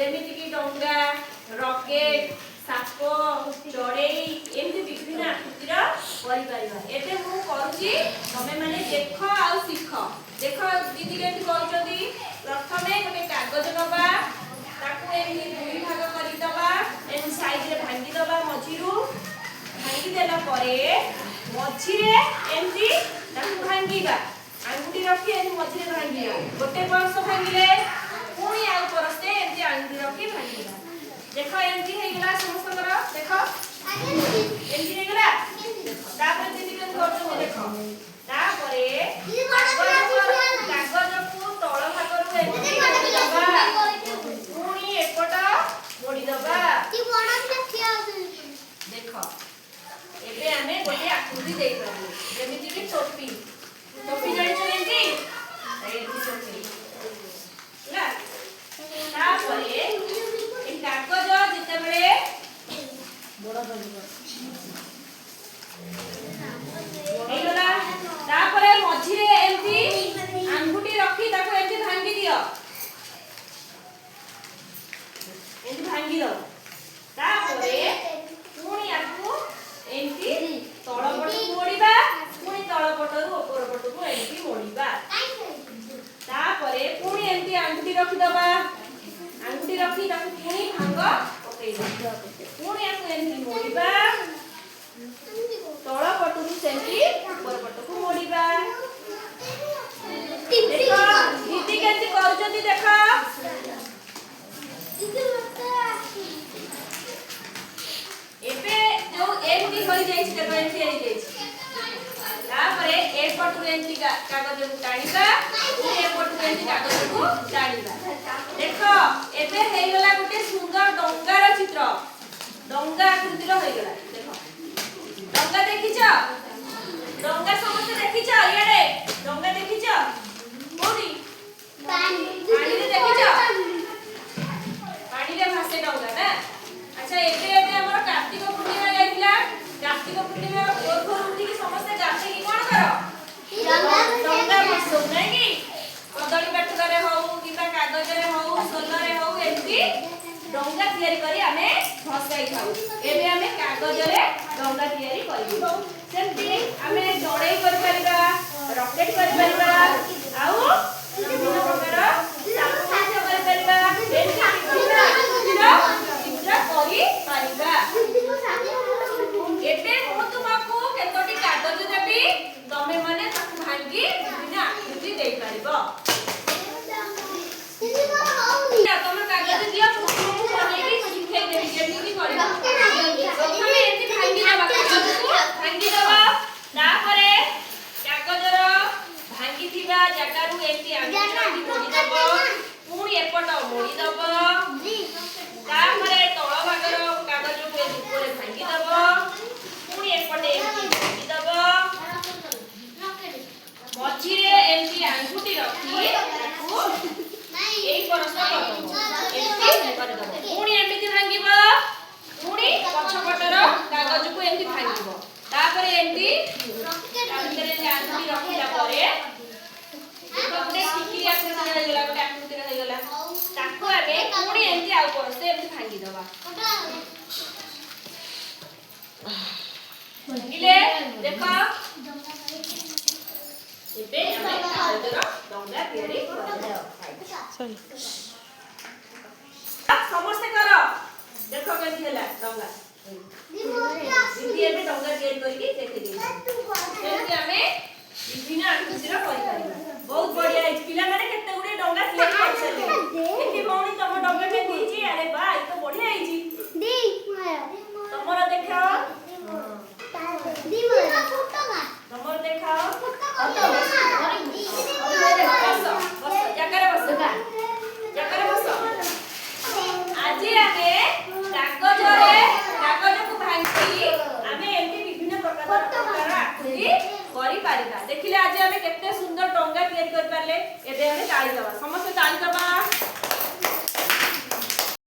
जेमिति की डोंगा rocket shop चढ़ई एमती विभिन्न आकृतिर करि परिबा एते मु करूची तमे माने देख आ सिख देख दीदी केमती करूचंदी प्रथमे गोटे कागज नबा ताकू एमती दुई भाग करि दबा एमती साइड रे भांगी दबा मझिरु भांगी देला परे मझिरे एमती ताकू भांगीबा आंगुठी रखी एमती मझिरे भांगीबा गोटे परस भांगीले पुणी आउ परस्ते एमती आंगुठी रखी भांगीबा देखो एमती हे गला समस्त करो देखो एमती हे गला तापर दीदी के करतो देखो तापरे कागज को तळ भाग रु एमती मोड़ी दबा पुणी एपट मोड़ी दबा देखो एबे हमें गोटे आकृति देई परबो जेमिति कि टोपी टोपी जानि छ एमती एमती टोपी ना तापरे कागज जितेबले बड़ा बड़ा तापरे मझिरे एमती आंगुठी रखी ताको एमती भांगी दियो एमती भांगी दो तापरे पुणी आकु एमती तळ पटकु मोड़ीबा पुणी तळ पटरु ऊपर पटकु एमती मोड़ीबा तापरे पुणी एमती आंगुठी रखी दबा आंगुठी रखी ताकू पुणी भांग पकेइबा पुणी आकु एमती मोड़ीबा तळ पटु सेमती ऊपर पटकु मोड़ीबा देखो दीदी केमती करूचंती देखो एबे जो एमती होई जाइछ देखो एमती होई जाइछ तापरे ए पटु एमती कागज को टाणीबा ए पटु एमती कागज को टाणीबा देखो एबे हे गला गुटे सुंदर डंगार चित्र डंगा आकृतिर होई गला देखो डंगा देखिछ डंगा समस्त देखिछ इयाडे डंगा देखिछ कोनी पानी रे देखिछ पानी रे भासे डंगा ना अच्छा एबे एबे हमर कार्तिक पूर्णिमा जाइतिला कार्तिक पूर्णिमा भोर भोर उठी की समस्त गाथे की कोन करो डंगा बसो नै की कदली पाटुका रे हो किबा कागज रे हो सोल रे हो एमती डंगा तयारी करी आमे भसाई खाऊ एबे आमे कागज रे डंगा तयारी करिबो सेमती आमे जड़ई कर परिबा रॉकेट कर परिबा आउ विभिन्न प्रकार साप कर परिबा एमती विभिन्न चित्र करी परिबा एबे मु तुमको केतोटी कागज देबी तमे माने ताकू भांगी विभिन्न आकृति देई परिबो तमे कागज दिया तुमको बनेगी सिखाई देबी जेमिति करबो प्रथमे एति भांगी दबा कागज को भांगी दबा तापरे कागज रो भांगी थिबा जगा रु एति आंगुठी मोड़ी दबो पुणी एपट मोड़ी दबो तापरे तळ भाग रो कागज को एति ऊपर भांगी दबो पुणी एपट एति मोड़ी दबो मझिरे एति आंगुठी रखी ताकू एई परस करदबो एति करदबो पुणी एमिति भांगीबो पुणी पछपटर कागज को एमिति भांगीबो तापरे एमिति कागजरे जे आंगुठी रखिला परे गोटे टिकी आकृति रे गेला गोटे आकृति रे गेला ताको आगे पुणी एमिति आउ परस एमिति भांगी दबा भांगीले देखो एबे हमें कागजर डंगा तयारी करले सॉरी समस्त करो देखो केमती होला डंगा दीदी एबे डंगा तयारी करके देखि दे एमती हमें विभिन्न आकृतिर करि परिबा बहुत बढ़िया है पिला माने केते गुडे डंगा तयारी कर सले एति भौणी तम डंगा के दीची अरे बा ई तो बढ़िया आइची दे तमरो देखो दी मोरा फोटो का तमरो देखो फोटो बस जगह बस आज आमे कागज को भांगी आमे एमती विभिन्न प्रकार आकृति करि पारिबा देखिले आज आमे केते सुंदर डंगा तयारी कर पारले एबे आमे ताली दबा समस्त ताली दबा